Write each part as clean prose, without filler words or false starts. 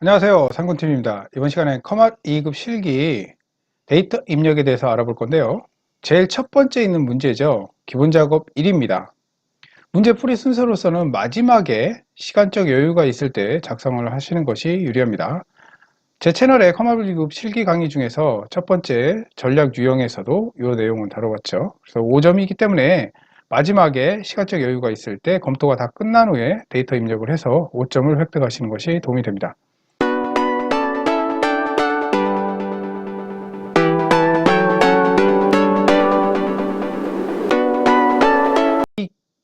안녕하세요. 상군팀입니다. 이번 시간에 커맛 2급 실기 데이터 입력에 대해서 알아볼 건데요. 제일 첫 번째 있는 문제죠. 기본 작업 1입니다. 문제 풀이 순서로서는 마지막에 시간적 여유가 있을 때 작성을 하시는 것이 유리합니다. 제 채널에 커맛 2급 실기 강의 중에서 첫 번째 전략 유형에서도 이 내용은 다뤄봤죠. 그래서 5점이기 때문에 마지막에 시간적 여유가 있을 때 검토가 다 끝난 후에 데이터 입력을 해서 5점을 획득하시는 것이 도움이 됩니다.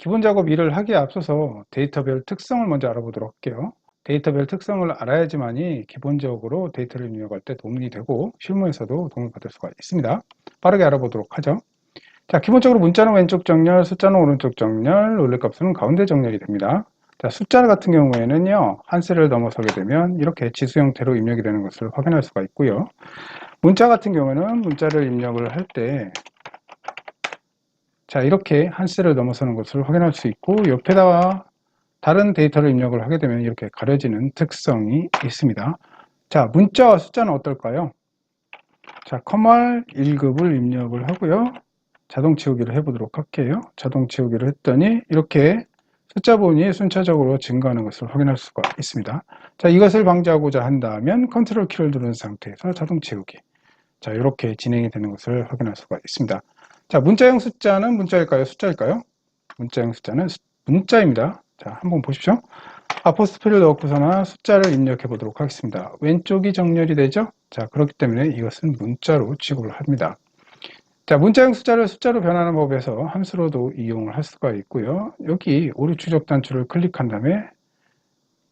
기본 작업 일을 하기에 앞서서 데이터별 특성을 먼저 알아보도록 할게요. 데이터별 특성을 알아야지만이 기본적으로 데이터를 입력할 때 도움이 되고 실무에서도 도움을 받을 수가 있습니다. 빠르게 알아보도록 하죠. 자, 기본적으로 문자는 왼쪽 정렬, 숫자는 오른쪽 정렬, 논리값은 가운데 정렬이 됩니다. 자, 숫자 같은 경우에는요, 한 셀을 넘어서게 되면 이렇게 지수 형태로 입력이 되는 것을 확인할 수가 있고요. 문자 같은 경우에는 문자를 입력을 할때 자, 이렇게 한 셀을 넘어서는 것을 확인할 수 있고 옆에다가 다른 데이터를 입력을 하게 되면 이렇게 가려지는 특성이 있습니다. 자, 문자와 숫자는 어떨까요? 자, 커말 1급을 입력을 하고요. 자동 치우기를 해보도록 할게요. 자동 치우기를 했더니 이렇게 숫자 부분이 순차적으로 증가하는 것을 확인할 수가 있습니다. 자, 이것을 방지하고자 한다면 컨트롤 키를 누른 상태에서 자동 치우기. 자, 이렇게 진행이 되는 것을 확인할 수가 있습니다. 자, 문자형 숫자는 문자일까요? 숫자일까요? 문자형 숫자는 문자입니다. 자, 한번 보십시오. 아포스트피를 넣고서나 숫자를 입력해 보도록 하겠습니다. 왼쪽이 정렬이 되죠? 자, 그렇기 때문에 이것은 문자로 취급을 합니다. 자, 문자형 숫자를 숫자로 변하는 법에서 함수로도 이용을 할 수가 있고요. 여기 오류 추적 단추를 클릭한 다음에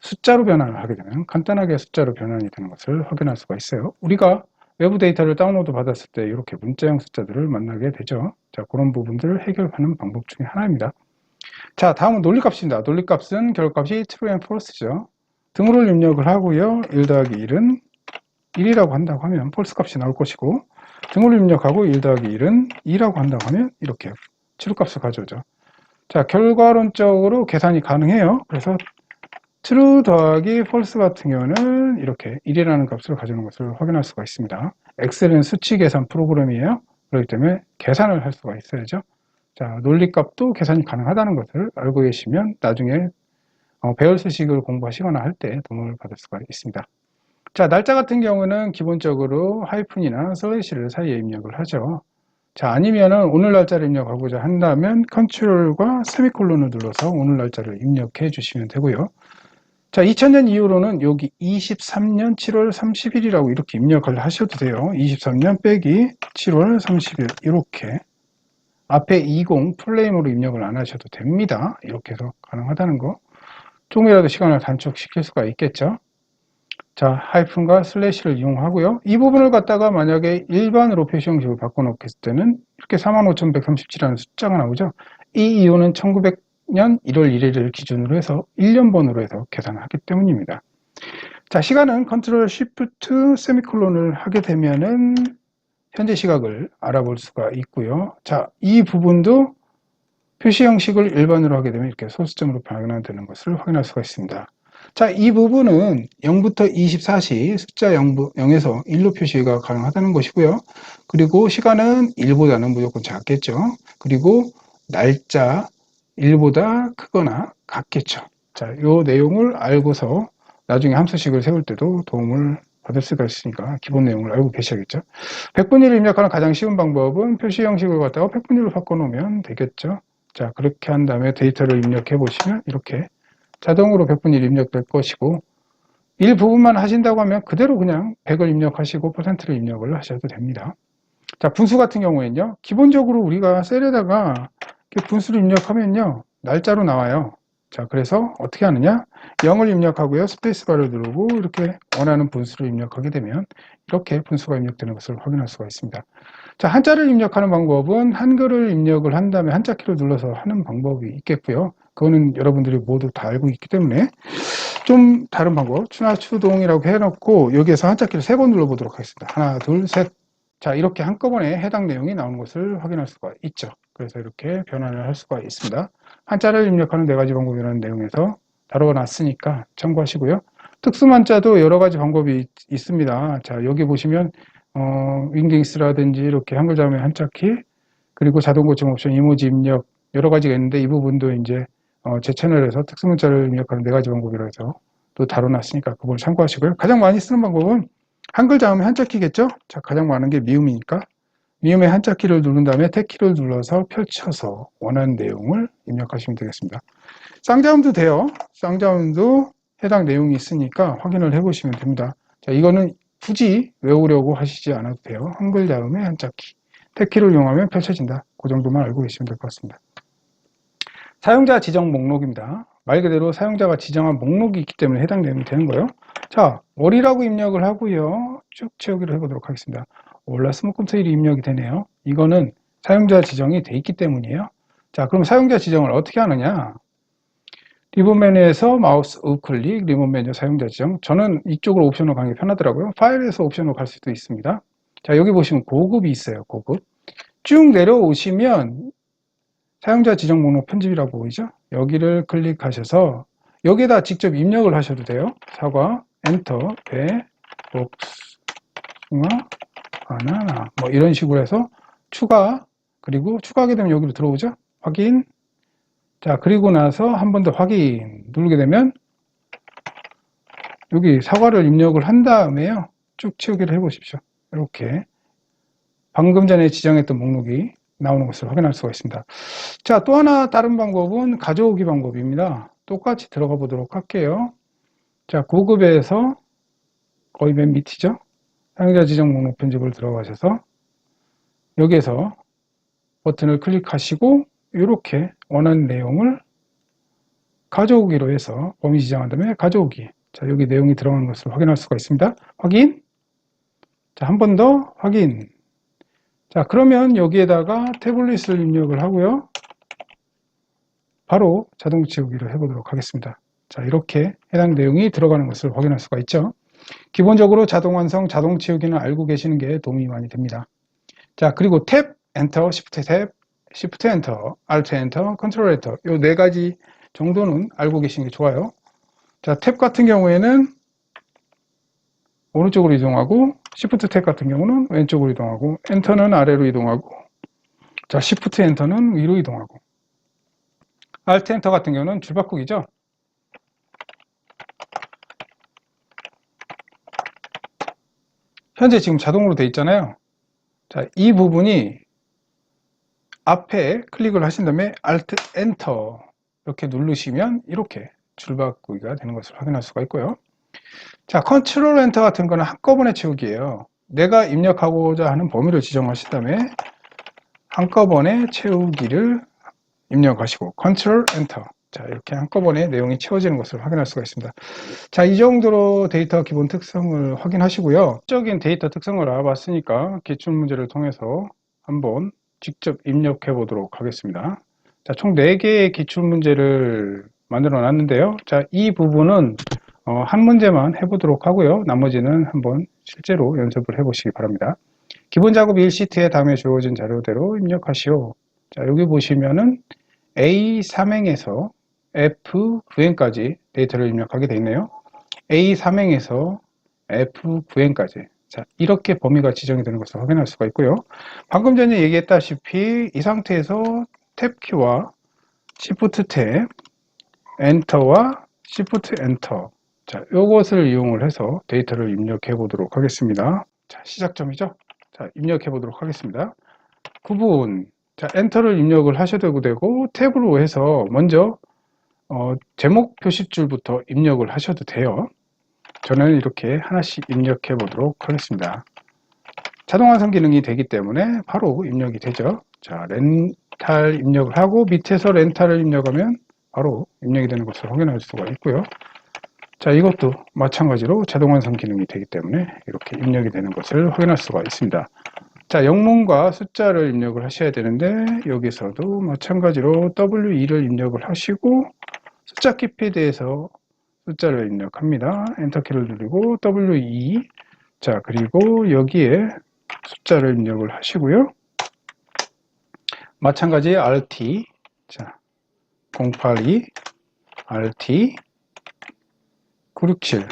숫자로 변환을 하게 되면 간단하게 숫자로 변환이 되는 것을 확인할 수가 있어요. 우리가 외부 데이터를 다운로드 받았을 때 이렇게 문자형 숫자들을 만나게 되죠. 자, 그런 부분들을 해결하는 방법 중에 하나입니다. 자, 다음은 논리값입니다. 논리값은 결과값이 true and false죠. 등호를 입력을 하고요. 1 더하기 1은 1이라고 한다고 하면 false 값이 나올 것이고 등호를 입력하고 1 더하기 1은 2라고 한다고 하면 이렇게 true 값을 가져오죠. 자, 결과론적으로 계산이 가능해요. 그래서 true 더하기 false 같은 경우는 이렇게 1이라는 값을 가져오는 것을 확인할 수가 있습니다. 엑셀은 수치 계산 프로그램이에요. 그렇기 때문에 계산을 할 수가 있어야죠. 자, 논리값도 계산이 가능하다는 것을 알고 계시면 나중에 배열 수식을 공부하시거나 할 때 도움을 받을 수가 있습니다. 자, 날짜 같은 경우는 기본적으로 하이픈이나 슬래시를 사이에 입력을 하죠. 자, 아니면은 오늘 날짜를 입력하고자 한다면 컨트롤과 세미콜론을 눌러서 오늘 날짜를 입력해 주시면 되고요. 자, 2000년 이후로는 여기 23년 7월 30일이라고 이렇게 입력을 하셔도 돼요. 23년 빼기 7월 30일 이렇게 앞에 20 풀네임으로 입력을 안 하셔도 됩니다. 이렇게 해서 가능하다는 거. 조금이라도 시간을 단축시킬 수가 있겠죠. 자, 하이픈과 슬래시를 이용하고요. 이 부분을 갖다가 만약에 일반으로 표시 형식을 바꿔놓겠을 때는 이렇게 45,137이라는 숫자가 나오죠. 이 이유는 1900년 1월 1일을 기준으로 해서 1년번으로 해서 계산을 하기 때문입니다. 자, 시간은 컨트롤 쉬프트 세미콜론을 하게 되면은 현재 시각을 알아볼 수가 있고요. 자, 이 부분도 표시 형식을 일반으로 하게 되면 이렇게 소수점으로 변환되는 것을 확인할 수가 있습니다. 자, 이 부분은 0부터 24시 숫자 0에서 1로 표시가 가능하다는 것이고요. 그리고 시간은 1보다는 무조건 작겠죠. 그리고 날짜 1보다 크거나 같겠죠. 자, 이 내용을 알고서 나중에 함수식을 세울 때도 도움을 받을 수가 있으니까 기본 내용을 알고 계셔야겠죠. 백분위를 입력하는 가장 쉬운 방법은 표시 형식을 갖다가 백분위로 바꿔놓으면 되겠죠. 자, 그렇게 한 다음에 데이터를 입력해 보시면 이렇게 자동으로 100분위 입력될 것이고 일부분만 하신다고 하면 그대로 그냥 100을 입력하시고 퍼센트를 입력을 하셔도 됩니다. 자, 분수 같은 경우에는요. 기본적으로 우리가 셀에다가 분수를 입력하면요. 날짜로 나와요. 자, 그래서 어떻게 하느냐? 0을 입력하고요. 스페이스바를 누르고 이렇게 원하는 분수를 입력하게 되면 이렇게 분수가 입력되는 것을 확인할 수가 있습니다. 자, 한자를 입력하는 방법은 한글을 입력을 한 다음에 한자키를 눌러서 하는 방법이 있겠고요. 그거는 여러분들이 모두 다 알고 있기 때문에 좀 다른 방법, 추나 추동이라고 해놓고 여기에서 한자키를 3번 눌러보도록 하겠습니다. 하나, 둘, 셋. 자, 이렇게 한꺼번에 해당 내용이 나오는 것을 확인할 수가 있죠. 그래서 이렇게 변환을 할 수가 있습니다. 한자를 입력하는 4가지 방법이라는 내용에서 다뤄놨으니까 참고하시고요. 특수만자도 여러 가지 방법이 있습니다. 자, 여기 보시면 윙딩스라든지 이렇게 한글 자음의 한자키, 그리고 자동 고침 옵션, 이모지 입력 여러 가지가 있는데 이 부분도 이제 제 채널에서 특수문자를 입력하는 4가지 방법이라 해서 또 다뤄놨으니까 그걸 참고하시고요. 가장 많이 쓰는 방법은 한글 자음의 한자키겠죠? 자, 가장 많은 게 미음이니까 미음의 한자키를 누른 다음에 탭키를 눌러서 펼쳐서 원하는 내용을 입력하시면 되겠습니다. 쌍자음도 돼요. 쌍자음도 해당 내용이 있으니까 확인을 해 보시면 됩니다. 자, 이거는 굳이 외우려고 하시지 않아도 돼요. 한글 자음의 한자키. 탭키를 이용하면 펼쳐진다. 그 정도만 알고 계시면 될 것 같습니다. 사용자 지정 목록입니다. 말 그대로 사용자가 지정한 목록이 있기 때문에 해당 내용이 되는 거예요. 자, 월이라고 입력을 하고요. 쭉 채우기를 해보도록 하겠습니다. 월화수목금토일이 입력이 되네요. 이거는 사용자 지정이 돼 있기 때문이에요. 자, 그럼 사용자 지정을 어떻게 하느냐? 리본 메뉴에서 마우스 우클릭, 리본 메뉴 사용자 지정. 저는 이쪽으로 옵션을 가는 게 편하더라고요. 파일에서 옵션으로 갈 수도 있습니다. 자, 여기 보시면 고급이 있어요. 고급. 쭉 내려오시면 사용자 지정 목록 편집이라고 보이죠? 여기를 클릭하셔서 여기에다 직접 입력을 하셔도 돼요. 사과, 엔터, 배, 복숭아, 바나나 뭐 이런 식으로 해서 추가, 그리고 추가하게 되면 여기로 들어오죠? 확인. 자, 그리고 나서 한 번 더 확인 누르게 되면 여기 사과를 입력을 한 다음에요. 쭉 채우기를 해 보십시오. 이렇게 방금 전에 지정했던 목록이 나오는 것을 확인할 수가 있습니다. 자, 또 하나 다른 방법은 가져오기 방법입니다. 똑같이 들어가 보도록 할게요. 자, 고급에서 거의 맨 밑이죠. 사용자 지정 목록 편집을 들어가셔서 여기에서 버튼을 클릭하시고 이렇게 원하는 내용을 가져오기로 해서 범위 지정한 다음에 가져오기. 자, 여기 내용이 들어가는 것을 확인할 수가 있습니다. 확인. 자, 한 번 더 확인. 자, 그러면 여기에다가 태블릿을 입력을 하고요. 바로 자동 채우기를 해보도록 하겠습니다. 자, 이렇게 해당 내용이 들어가는 것을 확인할 수가 있죠. 기본적으로 자동 완성, 자동 채우기는 알고 계시는 게 도움이 많이 됩니다. 자, 그리고 탭, 엔터, 시프트 탭, 시프트 엔터, 알트 엔터, 컨트롤 엔터 이 4가지 정도는 알고 계시는 게 좋아요. 자, 탭 같은 경우에는 오른쪽으로 이동하고 시프트 탭 같은 경우는 왼쪽으로 이동하고 엔터는 아래로 이동하고 자, 시프트 엔터는 위로 이동하고 알트 엔터 같은 경우는 줄바꾸기죠. 현재 지금 자동으로 되어 있잖아요. 자, 이 부분이 앞에 클릭을 하신 다음에 Alt Enter 이렇게 누르시면 이렇게 줄바꾸기가 되는 것을 확인할 수가 있고요. 자, Ctrl Enter 같은 거는 한꺼번에 채우기예요. 내가 입력하고자 하는 범위를 지정하신 다음에 한꺼번에 채우기를 입력하시고 Ctrl Enter. 자, 이렇게 한꺼번에 내용이 채워지는 것을 확인할 수가 있습니다. 자, 이 정도로 데이터 기본 특성을 확인하시고요. 적인 데이터 특성을 알아봤으니까 기출문제를 통해서 한번 직접 입력해 보도록 하겠습니다. 자, 총 4개의 기출문제를 만들어 놨는데요. 자, 이 부분은 한 문제만 해보도록 하고요. 나머지는 한번 실제로 연습을 해보시기 바랍니다. 기본 작업 1시트에 다음에 주어진 자료대로 입력하시오. 자, 여기 보시면은 A 삼행에서 F9행까지 데이터를 입력하게 되어 있네요. A 삼행에서 F9행까지. 자, 이렇게 범위가 지정이 되는 것을 확인할 수가 있고요. 방금 전에 얘기했다시피 이 상태에서 탭키와 Shift 탭, 엔터와 Shift 엔터. 자, 이것을 이용을 해서 데이터를 입력해 보도록 하겠습니다. 자, 시작점이죠. 자, 입력해 보도록 하겠습니다. 구분. 자, 엔터를 입력을 하셔도 되고 탭으로 해서 먼저 제목 표시줄부터 입력을 하셔도 돼요. 저는 이렇게 하나씩 입력해 보도록 하겠습니다. 자동 완성 기능이 되기 때문에 바로 입력이 되죠. 자, 렌탈 입력을 하고 밑에서 렌탈을 입력하면 바로 입력이 되는 것을 확인할 수가 있고요. 자, 이것도 마찬가지로 자동 완성 기능이 되기 때문에 이렇게 입력이 되는 것을 확인할 수가 있습니다. 자, 영문과 숫자를 입력을 하셔야 되는데 여기서도 마찬가지로 W2를 입력을 하시고 숫자 키패드에서 숫자를 입력합니다. 엔터키를 누르고 W2. 자, 그리고 여기에 숫자를 입력을 하시고요. 마찬가지 RT. 자, 082 RT 967.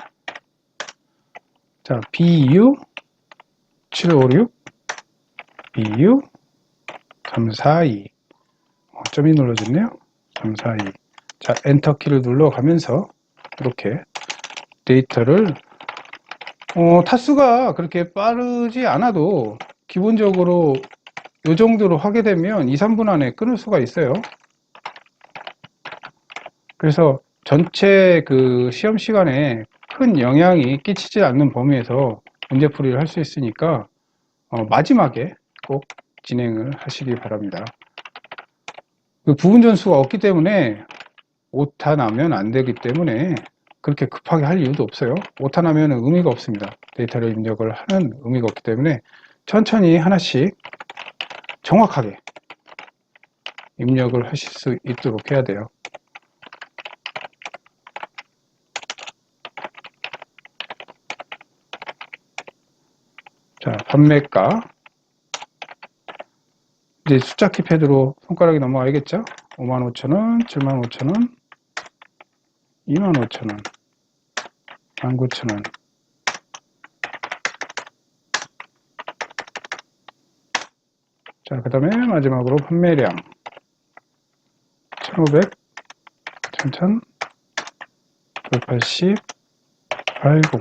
자, BU 756, BU 342. 점이 눌러졌네요. 342. 자, 엔터 키를 눌러가면서 이렇게 데이터를 타수가 그렇게 빠르지 않아도 기본적으로 이 정도로 하게 되면 2, 3분 안에 끊을 수가 있어요. 그래서 전체 그 시험 시간에 큰 영향이 끼치지 않는 범위에서 문제풀이를 할 수 있으니까 마지막에 꼭 진행을 하시기 바랍니다. 그 부분 전수가 없기 때문에 오타 나면 안 되기 때문에 그렇게 급하게 할 이유도 없어요. 오타 나면 의미가 없습니다. 데이터를 입력을 하는 의미가 없기 때문에 천천히 하나씩 정확하게 입력을 하실 수 있도록 해야 돼요. 자, 판매가. 이제 숫자 키패드로 손가락이 넘어가야겠죠? 55,000원, 75,000원, 25,000원, 19,000원. 자, 그 다음에 마지막으로 판매량 1,500, 1,000, 180, 80,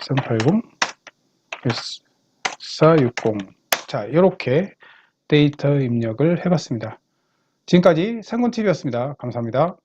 1380, 1460. 자, 이렇게 데이터 입력을 해봤습니다. 지금까지 상군TV였습니다. 감사합니다.